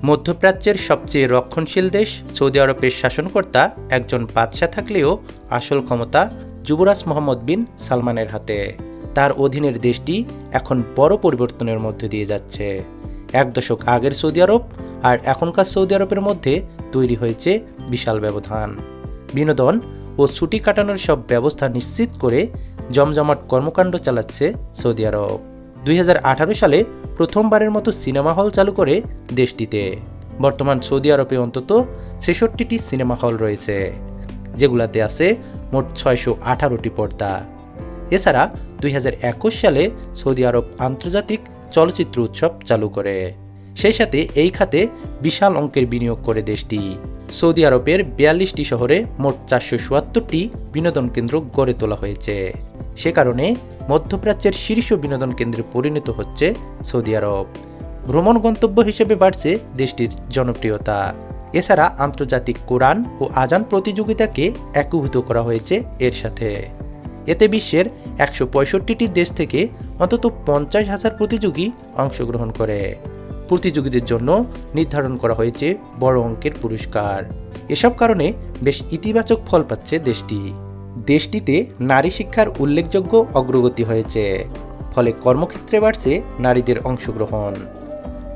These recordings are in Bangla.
মধ্যপ্রাচ্যের সবচেয়ে রক্ষণশীল দেশ সৌদি আরবের শাসনকর্তা একজন বাদশাহ থাকলেও আসল ক্ষমতা যুবরাজ মোহাম্মদ বিন সালমানের হাতে। তার অধীনের দেশটি এখন বড় পরিবর্তনের মধ্যে দিয়ে যাচ্ছে। এক দশক আগের সৌদি আরব আর এখনকার সৌদি আরবের মধ্যে তৈরি হয়েছে বিশাল ব্যবধান। বিনোদন ও ছুটি কাটানোর সব ব্যবস্থা নিশ্চিত করে জমজমাট কর্মকাণ্ড চালাচ্ছে সৌদি আরব। 2018 সালে প্রথমবারের মতো সিনেমা হল চালু করে দেশটিতে। বর্তমান সৌদি আরবে অন্তত 66টি সিনেমা হল রয়েছে, যেগুলোতে আছে মোট 618টি পর্দা। এছাড়া 2021 সালে সৌদি আরব আন্তর্জাতিক চলচ্চিত্র উৎসব চালু করে। সেই সাথে এই খাতে বিশাল অঙ্কের বিনিয়োগ করে দেশটি। সৌদি আরবের 42টি শহরে মোট 477টি বিনোদন কেন্দ্র গড়ে তোলা হয়েছে। সে কারণে মধ্যপ্রাচ্যের শীর্ষ বিনোদন কেন্দ্রে পরিণত হচ্ছে সৌদি আরব। ভ্রমণ গন্তব্য হিসেবে বাড়ছে দেশটির জনপ্রিয়তা। এছাড়া আন্তর্জাতিক কোরআন ও আজান প্রতিযোগিতাকে একীভূত করা হয়েছে এর সাথে। এতে বিশ্বের 165টি দেশ থেকে অন্তত 50,000 প্রতিযোগী অংশগ্রহণ করে। প্রতিযোগীদের জন্য নির্ধারণ করা হয়েছে বড় অঙ্কের পুরস্কার। এসব কারণে বেশ ইতিবাচক ফল পাচ্ছে দেশটি। দেশটিতে নারী শিক্ষার উল্লেখযোগ্য অগ্রগতি হয়েছে, ফলে কর্মক্ষেত্রে বাড়ছে নারীদের অংশগ্রহণ।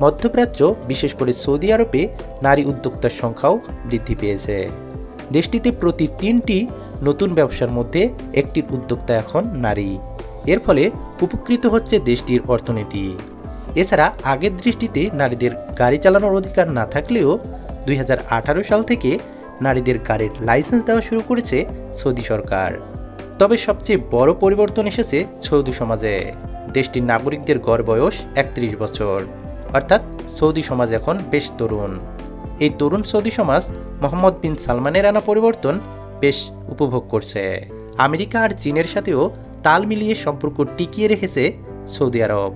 মধ্যপ্রাচ্য, বিশেষ করে সৌদি আরবে নারী উদ্যোক্তার সংখ্যাও বৃদ্ধি পেয়েছে। দেশটিতে প্রতি 3টি নতুন ব্যবসার মধ্যে একটির উদ্যোক্তা এখন নারী। এর ফলে উপকৃত হচ্ছে দেশটির অর্থনীতি। এছাড়া আগের দৃষ্টিতে নারীদের গাড়ি চালানোর অধিকার না থাকলেও 2018 সাল থেকে নারীদের গাড়ির লাইসেন্স দেওয়া শুরু করেছে সৌদি সরকার। তবে সবচেয়ে বড় পরিবর্তন এসেছে সৌদি সমাজে। দেশটির নাগরিকদের গড় বয়স 31 বছর, অর্থাৎ সৌদি সমাজ এখন বেশ তরুণ। এই তরুণ সৌদি সমাজ মোহাম্মদ বিন সালমানের আনা পরিবর্তন বেশ উপভোগ করছে। আমেরিকা আর চীনের সাথেও তাল মিলিয়ে সম্পর্ক টিকিয়ে রেখেছে সৌদি আরব।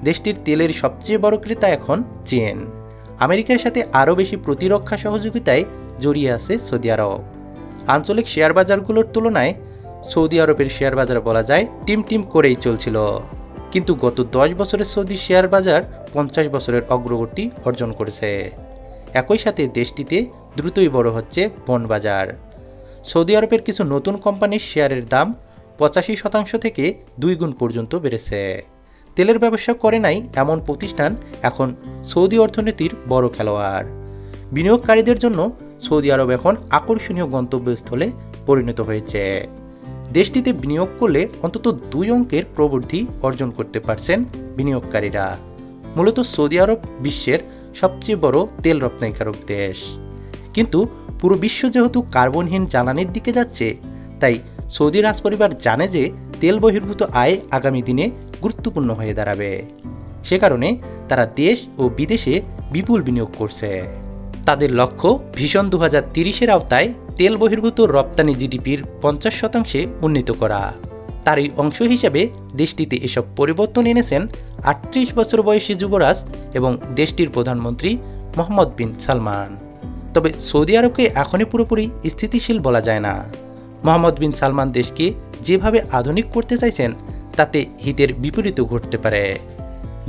দেশটির তেলের সবচেয়ে বড় ক্রেতা এখন চীন। আমেরিকার সাথে আরও বেশি প্রতিরক্ষা সহযোগিতায় জড়িয়ে আছে সৌদি আরব। আঞ্চলিক শেয়ার বাজারগুলোর তুলনায় সৌদি আরবের শেয়ার বাজার বলা যায় টিম করেই চলছিল। কিন্তু গত 10 বছরে সৌদি শেয়ার বাজার 50 বছরের অগ্রগতি অর্জন করেছে। একই সাথে দেশটিতে দ্রুতই বড় হচ্ছে বন্ড বাজার। সৌদি আরবের কিছু নতুন কোম্পানির শেয়ারের দাম 85% থেকে 2 গুণ পর্যন্ত বেড়েছে। তেলের ব্যবসা করে নাই এমন প্রতিষ্ঠান এখন সৌদি অর্থনীতির বড় খেলোয়াড়। বিনিয়োগকারীদের জন্য সৌদি আরব এখন আকর্ষণীয় গন্তব্যস্থলে পরিণত হয়েছে। দেশটিতে বিনিয়োগ করলে অন্তত 2 অঙ্কের প্রবৃদ্ধি অর্জন করতে পারছেন বিনিয়োগকারীরা। মূলত সৌদি আরব বিশ্বের সবচেয়ে বড় তেল রপ্তানিকারক দেশ। কিন্তু পুরো বিশ্ব যেহেতু কার্বনহীন জ্বালানির দিকে যাচ্ছে, তাই সৌদি রাজপরিবার জানে যে তেল বহির্ভূত আয় আগামী দিনে গুরুত্বপূর্ণ হয়ে দাঁড়াবে। সে কারণে তারা দেশ ও বিদেশে বিপুল বিনিয়োগ করছে। তাদের লক্ষ্য ভিশন 2030-এর আওতায় তেল বহির্ভূত রপ্তানি জিডিপির 50% উন্নীত করা। তার এই অংশ হিসেবে দেশটিতে এসব পরিবর্তন এনেছেন 38 বছর বয়সী যুবরাজ এবং দেশটির প্রধানমন্ত্রী মোহাম্মদ বিন সালমান। তবে সৌদি আরবকে এখনই পুরোপুরি স্থিতিশীল বলা যায় না। মোহাম্মদ বিন সালমান দেশকে যেভাবে আধুনিক করতে চাইছেন, তাতে হিতের বিপরীতও ঘটতে পারে।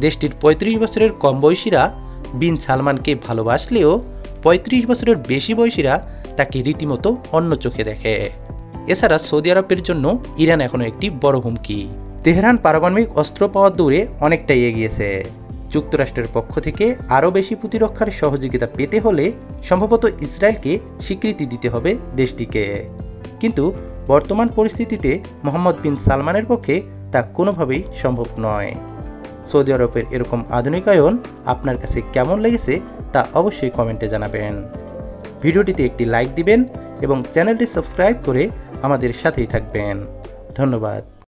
দেশটির 35 বছরের কম বয়সীরা বিন সালমানকে ভালোবাসলেও 35 বছরের বেশি বয়সীরা তাকে রীতিমতো অন্য চোখে দেখে। এছাড়া সৌদি আরবের জন্য ইরান এখনও একটি বড় হুমকি। তেহরান পারমাণবিক অস্ত্র পাওয়ার দৌড়ে অনেকটাই এগিয়েছে। যুক্তরাষ্ট্রের পক্ষ থেকে আরও বেশি প্রতিরক্ষার সহযোগিতা পেতে হলে সম্ভবত ইসরায়েলকে স্বীকৃতি দিতে হবে দেশটিকে। কিন্তু বর্তমান পরিস্থিতিতে মোহাম্মদ বিন সালমানের পক্ষে তা কোনোভাবেই সম্ভব নয়। সৌদি আরবের এরকম আধুনিকায়ন আপনার কাছে কেমন লেগেছে তা অবশ্যই কমেন্টে জানাবেন। ভিডিওটিতে একটি লাইক দিবেন এবং চ্যানেলটি সাবস্ক্রাইব করে আমাদের সাথেই থাকবেন। ধন্যবাদ।